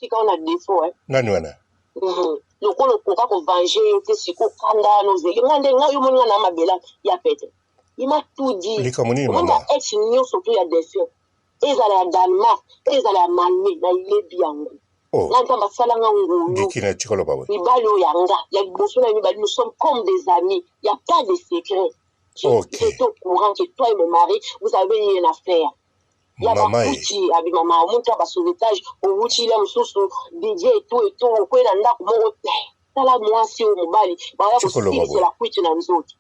tika on a défaut nani wana lokolo koka ko venger te siko kanda no zeli ngande ngayo moni na mabela ya pete il m'a tout dit likamuni mama mama ex nyo surtout ya défaut ezala ya Danemark ezala ya Malmé na ilebi yango nganta basala ngulu dikina chikolo bawe mibali oyanga ya liboso na mibali nous sommes comme des amis il y a pas de secret j'étais au courant que toi et mon mari vous avez une affaire ya bakuti abi mama omuntu aba sauvetage outi la mususu DJ et tout kwenda ndako moko te tala mwasi o mobali baya kusilisa la kuiti na nzoto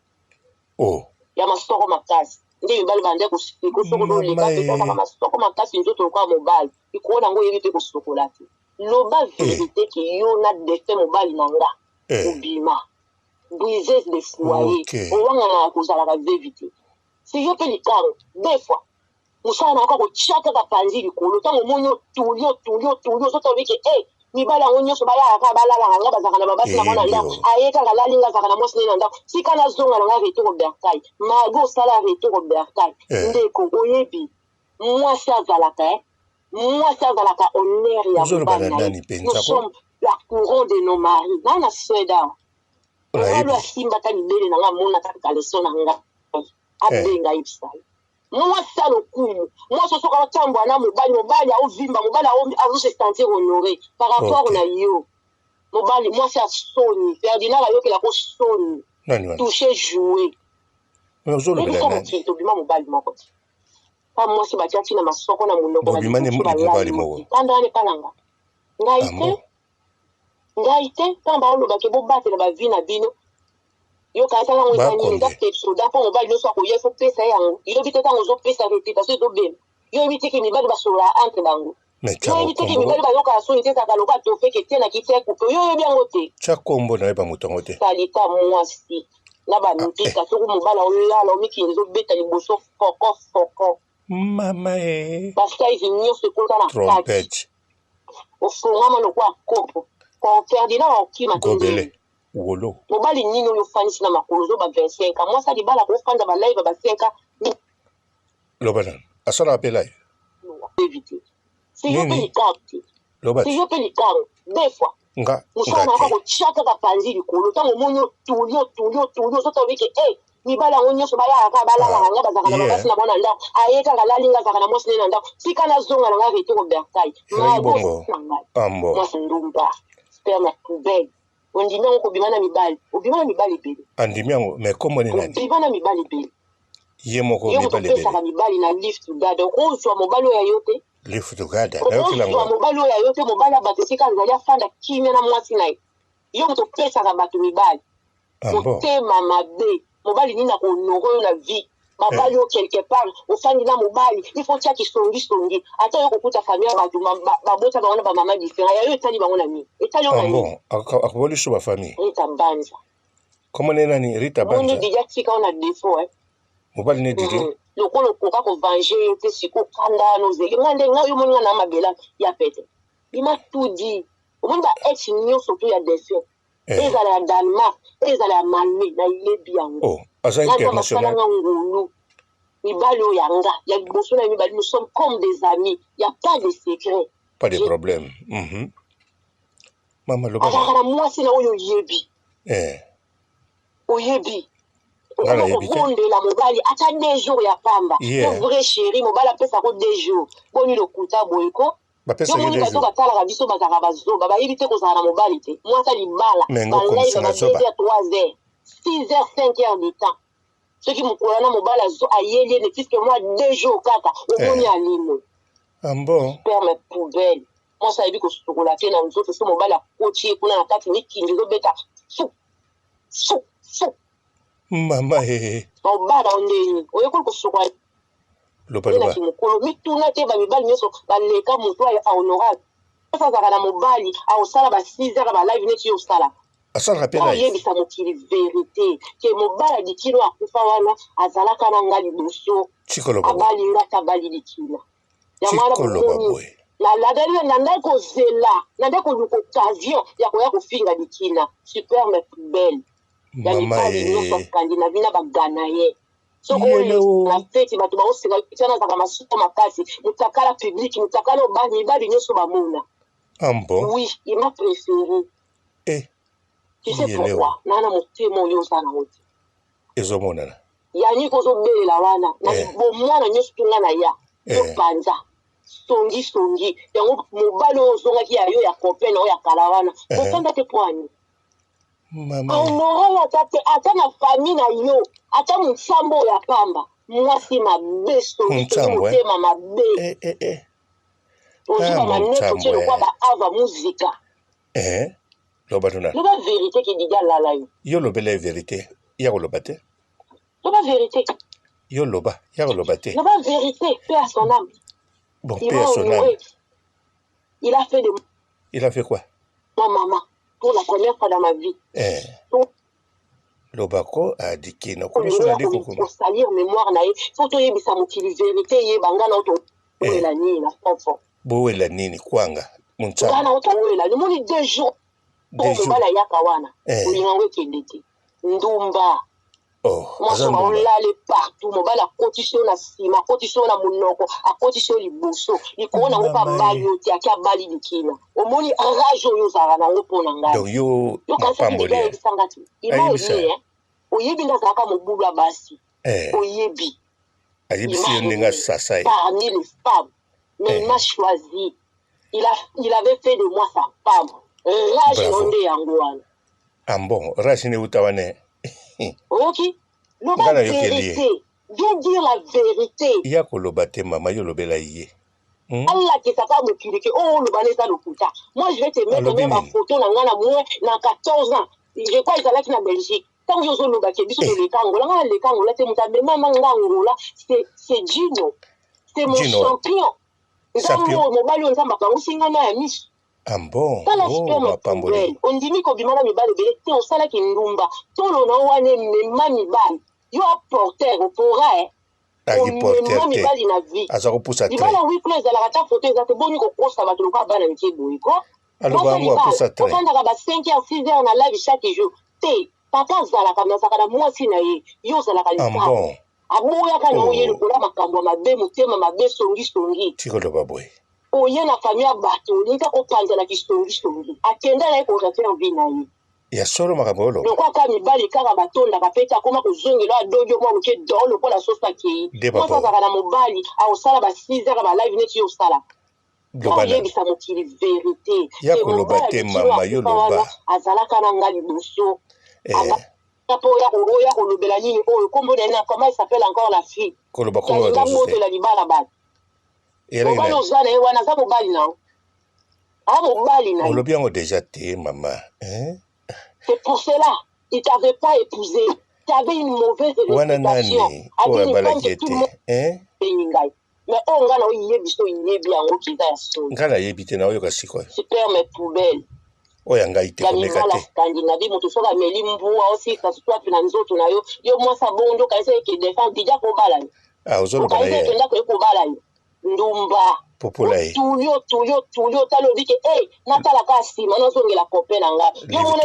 ya masoko makasi nde mibali bande kusoko do lekate kaka masoko makasi nzoto kwa mobali ikuona ngo yebi pe kusokola te loba vérité que yo na défait mobali nanga obima briser des foyers owanga na kozala ka vérité si yo pe likaro des fois musana na ko chaka ka panzi likolo tango monyo tulio soto wiki mibala onyo so baya aka balala nga bazaka na babasi na mona nda ayeka la linga zaka na mwasi na nda sika na zonga na ngave to berkai mago sala reto berkai ndeko oyebi mwasi azalaka honneur ya mobali nous sommes la couronne de nos maris nana sweda ngalo asimba ta libele na nga mona ta kaleso na nga abenga ipsala mwasi alokumu mwasi soka otambwa na mobali aovimba mobali azo se sentir honoré par rapport na yo mobali mwasi asoni Ferdinand ayokela ko soni toucher jouer tobima mobali moko pa mwasi batiaki na masoko na monoko kandane kalanga ngai te tamba olobake bobatela bavi na bino yo katala ngo ezani nda soda po mobali nyonso akoya fo pesa yango ilobi te ntango ozopesa réputation ezobema yo yebi te ke mibali basola entre bango yo yebi te ke mibali bayokala soni te kaka loka tofeke te na kiti ya kupe yo yebi yango te tya kombo na ye bamotongo te salita mwasi na bamipika soko mobali olala omikili ezobeta liboso foko mama basaizi nyonso ekota na kati ofungama lokwa kopo kwa Ferdinand okima tondele wolo mobali nini oyo fanisi na makolo zo ba 25 mwasa libala ko fanda ba live ba 5 lobana asala apela éviter si yo pe carte si yo pe likaro des fois nga musana ko chaka ka panzi likolo tango monyo tulio soto wiki mibala onyo so baya aka balala nga bazaka na babasi na mona ndako ayeka la linga zaka na mwasi na ndako sika na zonga na nga veto ko berkai bongo ambo mwasi ndumba sperme poubelle ondimi yango kobima na mibali pele andimi yango mais kombo ni nani obima na mibali pele ye moko mibali pele yo mibali na lift to gada okozwa mobali oyo yo te lift to gada na yo kilango mobali oyo yo te mobali abato sika nzali afanda kimia na mwasi na ye yo moto pesaka bato mibali motema mabe mobali nini akonongo oyo na vie mabali oyo quelque part ofandi na mobali ifo tia kisongi ata yo kokuta famille bato babota bango na bamama différent ya yo etali bango na nini etali yo na nini akoboli so bafamille Rita Banza comment ne nani Rita Banza on dit tika on a défaut mobali ne didi lokolo koka ko venger te siko kanda no zeli ngande ngayo moni na mabela ya pete il m'a tout dit omoni ba ex nyonso to ya défaut ezala ya Danemark ezala ya Malmé na ilebi yango asa international ngulu mibali oyanga ya liboso na mibali nous sommes comme des amis il y a pas de secret pas de problème mama loba akakana mwasi na oyo yebi oyebi okondela mobali ata 2 jours ya pamba yo vrai chéri mobali apesa ko 2 jours boni lokuta boyeko yomoni bato batalaka biso bazaka bazoba bayebi te kozala na mobali te mwasa libala balaive ba 2 heures 3 heures 6 heures 5 heures de temps soki mokolo na mobali ayeli ene puisque moi 2 jours kaka omoni alimo sperme poubelle mwasa ayebi kosokola te na nzoto so mobali akoti ye kuna na kati mikindi ezobeta su mama mobala ondeni oyekoli kosokola loba mokolo mituna te bamibali nyonso baleka moto ahonorable azalaka na mobali aosala ba 6 heures balive neti yo osala oyebisa mokili vérité ke mobali adikino akufa wana azalaka na nga liboso abalinga ata bali likila nanda kozela nanda koluka occasion ya koya kofinga likina superme belle ya mibali nyonso scandinavie na bagana ye soko na feti bato baoseka tiana azaka masuko makasi mutakala public mutakala obani mibali nyonso bamona Ah bon? Oui, il m'a préféré. Eh. Tu sais pourquoi? Nana motemo yo sana wote. Ezomonana. Yani kozo bele la wana. Na bo mwana nyosu tunga na ya. Yo panza. Songi. Yango mobalo ozonga ki ayo ya copain na ya kalawana. Bofanda te poani. Mama. Honora ata na famille na yo. Ata mutsambo ya pamba. Mwasi mabe songi motema mabe. Ozuba maneto chelo kwa ba ava muzika. Loba tuna. Loba vérité ki diga lala yo. Yo lobele vérité. Ya loba te. Loba vérité. Yo loba. Ya loba te. Loba vérité. Paix à son âme. Bon, paix à son âme. Il a fait de moi. Il a fait quoi? Moi, maman. Pour la première fois dans ma vie. Lobako a dit qu'il n'a pas pour salir mémoire naïe. Faut que tu sa motivé vérité ye bangana auto. La nini na enfant. Bo la nini kwanga. Muncha. Bangana auto la ni moni 2 jours. Pour me bala ya kawana. Ulinganwe kendeti. Ndumba. Moi je on l'aller partout mo bala cotition na sima, cotition na munoko, a cotition liboso. Ikona ngo pa bali oti akia bali dikina. Omoni rajo yo zara na ngo pona ngai. Donc yo pamboli. Imagine oyebi ndazaka mobula basi. Oyebi. Ayebisi ndinga sasa. Parmi les femmes, mais il m'a choisi. Il avait fait de moi sa femme. Rage onde yangoana. Ah bon, rage ne utawane. Ok. La vérité. Viens dire la vérité. Il y a kolobate mama yo lobela yé. Allah qui s'est pas motivé que oh le balé ça le puta. Moi je vais te mettre même ma photo dans moins dans 14 ans. Je crois qu'ils allaient en Belgique. Quand je suis le biso de l'ékango, là les kango là c'est mon maman là c'est Gino. C'est mon champion. Champion mon ballon ça m'a pas aussi ngana ya miss. Ah bon? On dit mi ko bimana mi bale bele te on sala ki ndumba. Tolo na wane mema mi bale. Yo porteur opora porteur mi bale na vie. Aza ko poussa très. Ibala oui close la rata photo ezate boni ko posta ba tolo ka bana nki boyiko. Alors ngo poussa très. On tanda ka ba 5h 6h na live chaque jour. Te papa zala ka na saka na mwasi na ye. Yo zala ka lisa. Ah bon? Aboya ka no ye lokola makambo mabe mutema mabe songi. Tikolo baboy. Oye na famille bato nika ko panza na kistongi akenda na ko refaire vie na ye ya solo makambo lo donc kwa mibali kaka batonda kapeta koma kozongela adojo mwa muke dolo ko la sosa ki kwa sasa kana mobali au sala ba 6 heures ba live neti yo sala oye bisa motili vérité ya ko lobate mama yo loba azala kana ngali buso tapo ya ko lobela nini o kombo na comment il s'appelle encore la fille ko loba ko la moto la libala ba mobali ozana ye wana aza mobali nao mobali na olobi yango déjà te mama c'est pour cela il t'avait pas épousé t'avais une mauvaise réputation wana nani tout le monde mais on ngana oyebi so yebi yango kiza ya so ngana yebi te na oyoka siko super mes poubelles oya ngai te komeka te Scandinavie moto soka meli mbuwa aussi ça se soit na nzoto na yo moi sa bondo kaisa ke défend déjà ko bala ozoloba na ye ko bala ndumba tulio talobi ke natala ka nsima nazongela copain na nga yo mona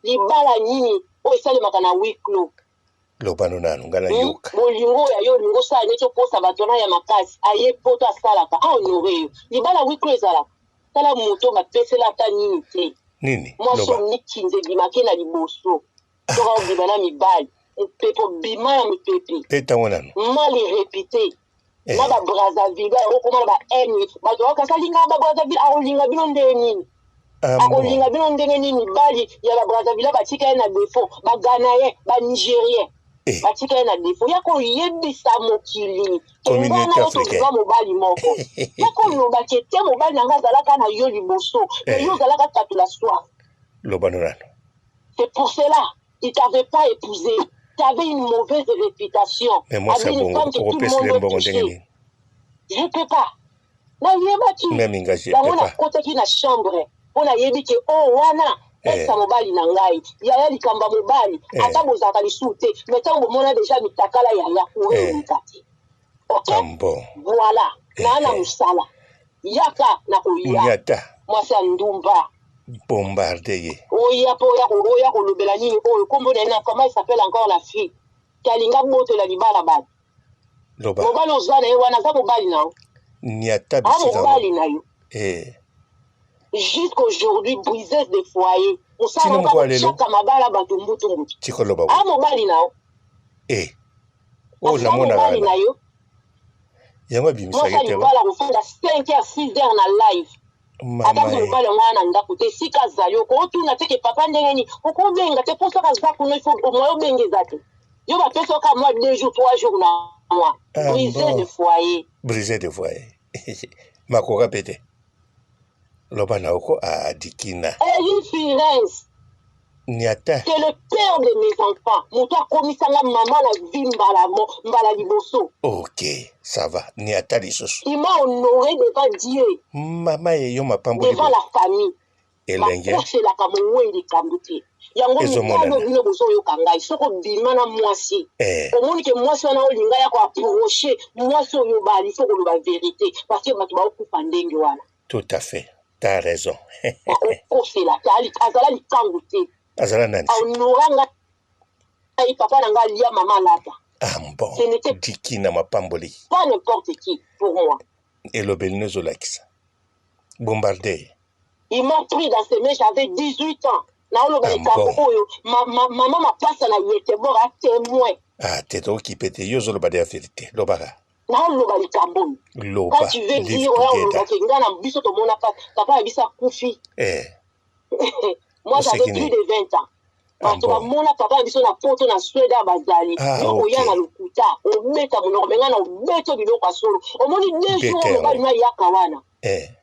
libala nini oyo esalemaka na wiklo lobano nano nga na yoka bolingo ya yo olingo osala neti oposa bato na ya makasi aye poto asalaka ahonore yo libala wiklo ezalaka tala moto bapesela ata nini te nini mwaso mikinze ebimake na liboso toka obima na mibali mopepe obima ya mopepe pe ntango nano mali répété na ba Brazzaville okoma ba eni bato bakasalinga ba Brazzaville akolinga bino ndenge nini akolinga bino ndenge nini bali ya ba Brazzaville batika ye na défaut bagana ye ba Nigérien batika ye na défaut ya koyebisa mokili communauté africaine mobali moko ya koloba ke te mobali nanga azalaka na yo liboso mais yo ozalaka katula soif lobano nano c'est pour cela il t'avait pas épousé. T'avais une mauvaise réputation. Mais moi, c'est bon. Je ne peux pas. Même engagé, je ne peux pas. Côté qui na chambre. On a dit que oh wana. Esa mobali na ngai. Ya likamba mobali. Ata bozaka lisute. Mais tant que mona déjà mitakala ya kure mikati. OK? Voilà. Na musala. Yaka na koya. Yata. Moi c'est ndumba. Bombardé. Oya ko lobela nini oyo kombo na comment il s'appelle encore la fille kalinga moto la libala ba loba mobali ozana ye wana za mobali na nyata bisika mobali na yo jusqu'aujourd'hui briseuse de foyer. Musala ngaka chaka mabala batumbutu. Chikoloba. Ah mobali nao. Oh la mona mobali na yo. Yama bimisa kete. Moi mobala kufanda 5 heures 6 heures na live. Ata mobali mwana ndako te sika zali ko tuna teke papa ndengeni ko benga te posa ka za kuno ifo moyo bengeza te. Yo ba peso ka moi 2 jours 3 jours na moi. Brisé de foyer. Brisé de foyer. Mako répété. Loba na oko a dikina. Une Firenze. Niata. C'est le père de mes enfants. Mouta komisanga maman na vimbala mbala liboso. OK, ça va. Niata lisoso. Il m'a honoré devant Dieu. Mama yo mapambo devant la famille. Elenge. C'est la kamoué kambuti. Yango mutalo bino boso yo kangai soko bimana mwasi. Omoni ke mwasi wana olinga ya ko approcher mwasi yo bali soko lo ba vérité parce que batu ba okufa ndenge wana. Tout à fait. T'as raison. C'est la tali azala li kanguti. Azala nani. Honoranga ay papa nanga lia mama lata. Ah bon. Ce n'était Dikina mapamboli. Pas n'importe qui pour moi. Et le belnezo lax. Bombardé. Il m'a pris dans ses mains, j'avais 18 ans. Maman m'a passé na yete bora témoin. Ah, t'es donc qui pète yozo le bade vérité. Lobara. Quand tu veux dire papa bisa kufi. Moi j'avais plus de 20 ans. Parce que mon papa biso na poto na Suède à bazali. Yo ya na lukuta, o meta mo menga na beto biloko asolo. O moni 2 jours o bali na yakawana.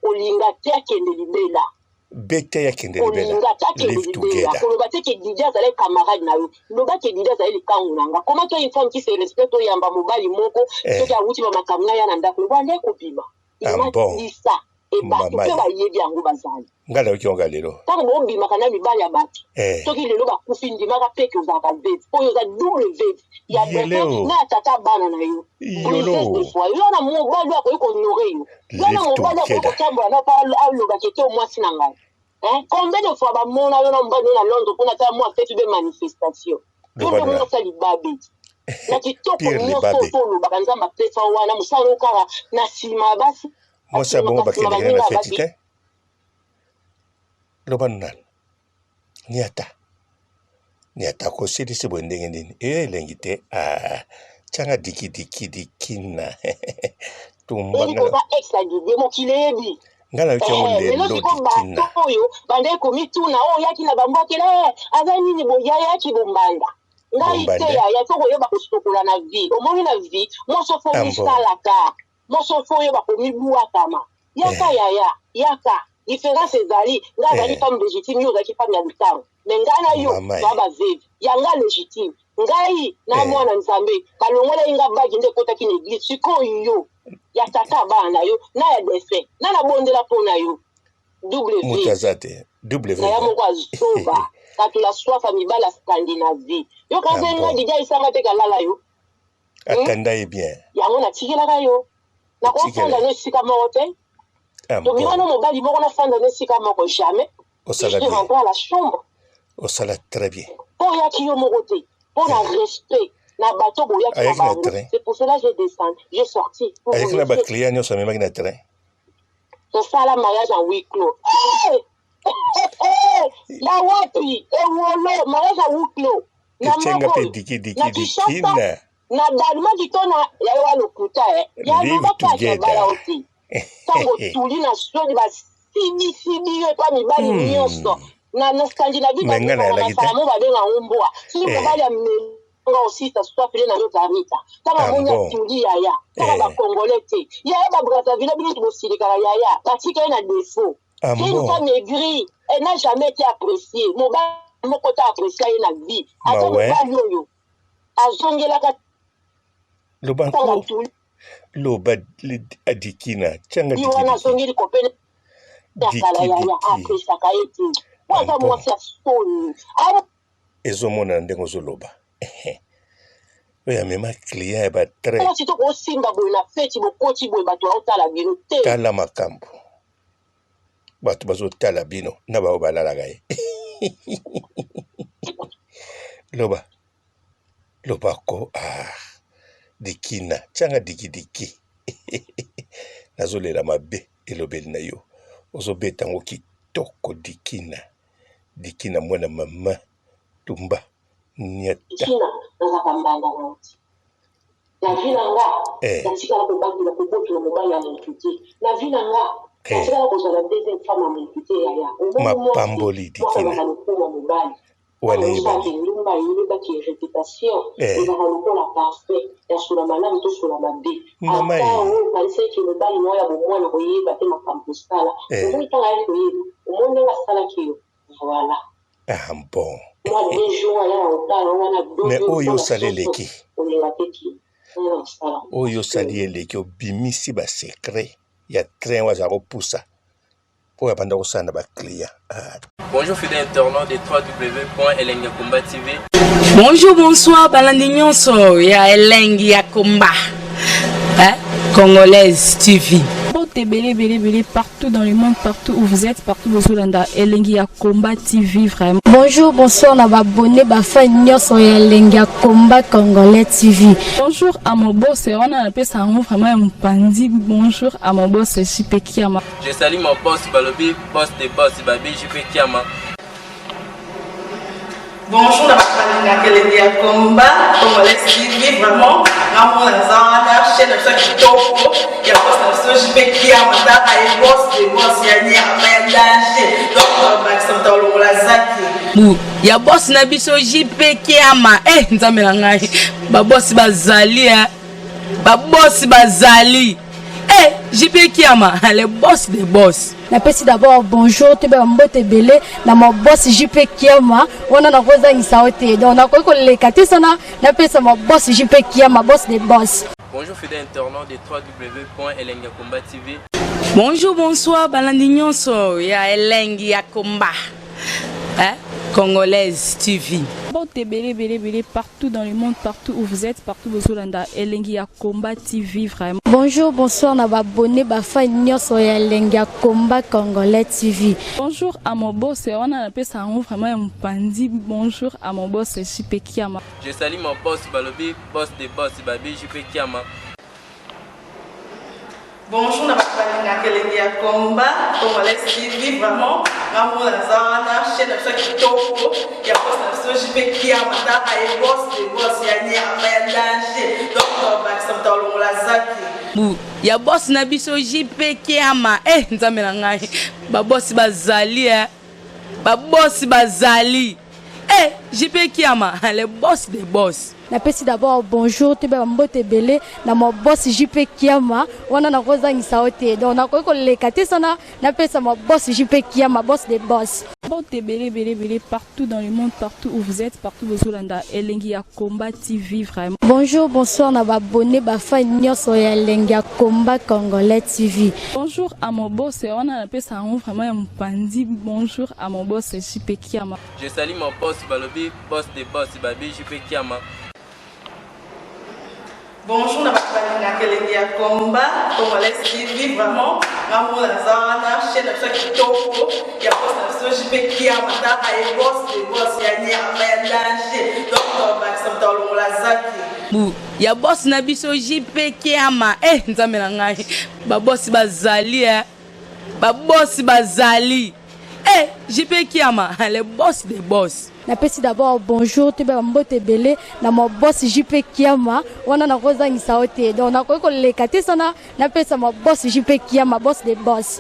Olinga te akende libela. Bete ya kende libela. Live together. Koloba te ke Didier azali camarade na yo. Loba ke Didier azali kangu nanga. Comment toi une femme qui se respecte o yamba mobali moko, soki awuti ba makamna ya na ndako. Bande ko bima. Il m'a dit ça. Et bato pe ba yebi yango bazali. Ngala oki ongalelo. Tango bo bima kana mibali ya bato. Soki lelo ba kufi ndimaka pe ke uzaka vete. Po yo za double vete. Ya bete na tata bana na yo. Princesse de foi. Yo na mobali ako ko honorer yo. Yo na mobali ako ko tambula na pa aloba ke te o mwasi na ngai. Combien de fois bamona yo na mbani na Londres pour na ta moi fait une manifestation. Yo na mona sa libabe. Na kitoko nyonso tolo bakanza ma pesa wana musalo kala na sima basi. Moi ça bon bakende na fetite. Lobanan. Niata ko sidi se bondenge ndini. Lengite changa dikina. Tumbanga. Ko ba exagide mo kilebi. Ngala ukiona lelo dikina. Oyo bande ko mituna yaki na bambokela azani ni boya yaki bombanda. Ngai te ya toko yo ba kustokola na vie. Omoni na vie, mo so fo mi salaka. Mo so fo yo ba ko mi bua kama. Yaka. Différence ezali, nga azali femme légitime, yo azali femme ya lutaro. Mais nga na yo, ba veve. Yanga légitime. Ngai na mwana nzambe, balongola inga bagi nde kota ki n'église. Siko yo, ya tata bana yo, na ya defe. Na na bondela pona yo. W. Mutazate. W. Na ya moko azoba. Katu la soif amibala Scandinavie. Yo kaze nga dija isanga te kalala yo. Atanda e bien. Yango na tikela yo. Na ko fanda no sika moko te. Donc, il y a un mobile, il y a un fan de Nessika Moko jamais. Je rentre à la chambre. Au salade très bien. Pour y a moroté, pour le respect, na bateau, c'est pour cela que je descends. J'ai sorti. Avec la client, nous sommes même train. C'est ça le mariage en huis clos. La wapi, et wolo, mariage en huis clos. Tchenga pe diki na dalma kitona ya wa lokuta ya no pas aussi. Tango tuli na sodi ba sibi yo kwa mibali nyonso na Scandinavie ba famo ba benga umboa si mibali ya nga aussi ça soit fait na yotarita kama monya tuli ya kama ba congolais te ya ba Brazzaville bino to silika ya batika na défaut c'est une femme aigrie elle n'a jamais été appréciée mon ba moko ta apprécié na vie attends ba yo azongela ka Loba adikina changa dikina. Iwana songeli kopene dakala ya apresa kaeti. Waza mwasi asoni. Ezomona ndengo zoloba. Oya mema client ba très. Moi sito ko simba boy na feti bokoti boy bato otala bino te. Tala makambo. Bato bazo tala bino na ba obalala gae. Loba ko dikina changa diki nazolela mabe elobeli na yo ozobeta ngo kitoko dikina mwana mama tumba nyata dikina naza kambanda nauti na vila nga natika na kubaki na kubutu na mobali ya mputi na vila nga natika na kozala deuxième femme ya mputi ya mapamboli dikina wale ibaki nyumba yeba ki réputation ezaka lokola parfait ya sula malamu to sula mabe ata o kalise ki mobali moya bomwana koyeba te makambo sala omoni tanga ye koyeba omoni nga sala kiyo voilà bon moi des jours ya otala wana do mais oyo saleleki olinga teki oyo sali eleki obimisi ba secret ya train waza kopusa pour apprendre ça na ba client. Bonjour fidèles internautes de www.elengiakomba TV. Bonjour, bonsoir, balandi nyonso ya Elengiakomba. Congolaise TV. Belé partout dans le monde, partout où vous êtes, partout où vous êtes, Elengiakomba TV vraiment. Bonjour, bonsoir, on va abonné bafa nyonso ya Elengiakomba Congolais TV. Bonjour à mon boss, on a appelé ça vraiment un pandi. Bonjour à mon boss, JP Kiama. Je salue mon boss Balobi, boss des boss Babi, JP Kiama. Bonjour, la Elengiakomba Congolais TV vraiment. Ramon Lazana, chaîne de ça qui topo, il y a pas de JP Kiama, ta et boss des boss ya ni a danger. Donc Maxime Tolo Lazaki. Ya boss na biso JP Kiama nzambe na ngai ba boss bazali ba boss bazali JP Kiama le boss des boss. Napesi d'abord bonjour te ba mbote belé na mon boss JP Kiama wana na koza isaote donc na ko lekate sana napesa mon boss JP Kiama boss des boss. Bonjour fidèles internautes de www.elengiakomba TV. Bonjour, bonsoir, balandi nyonso ya Elengiakomba. Congolaise TV. Belé partout dans le monde, partout où vous êtes, partout où vous êtes, Elengiakomba TV vraiment. Bonjour, bonsoir, on va abonné bafa nyonso ya Elengiakomba Congolais TV. Bonjour à mon boss, on a appelé ça vraiment un pandi. Bonjour à mon boss JP Kiama. Je salue mon boss Balobi, boss des boss Babi, JP Kiama. Bonjour, la Elengiakomba Congolais TV vraiment. Ramon Lazana, chaîne de ça qui topo, il y a pas de JP Kiama, ta et boss des boss ya ni a danger. Donc Maxime Tolo Lazaki. Ya boss na biso JP Kiama nzambe na ngai ba boss bazali ba boss bazali JP Kiama le boss des boss. Napesi d'abord bonjour te ba mbote belé na mon boss JP Kiama wana na koza isaote donc na ko lekate sana napesa mon boss JP Kiama boss des boss. Belé partout dans le monde, partout où vous êtes, partout où vous êtes, Elengiakomba TV vraiment. Bonjour, bonsoir, on va abonné bafa nyonso ya Elengiakomba Congolais TV. Bonjour à mon boss, on a appelé ça vraiment un pandi. Bonjour à mon boss JP Kiama. Je salue mon boss Balobi, boss des boss Babi, JP Kiama. Bonjour, la Elengiakomba Congolais TV vraiment. Ramon Lazana, chaîne de ça qui topo, il y a pas de JP Kiama, ta et boss des boss ya ni a danger. Donc Maxime Tolo Lazaki. Ya boss na biso JP Kiama nzambe na ngai ba boss bazali ba boss bazali JP Kiama le boss des boss. Napesi d'abord bonjour te ba mbote belé na mon boss JP Kiama wana na koza isaote donc na ko lekate sana napesa mon boss JP Kiama boss des boss.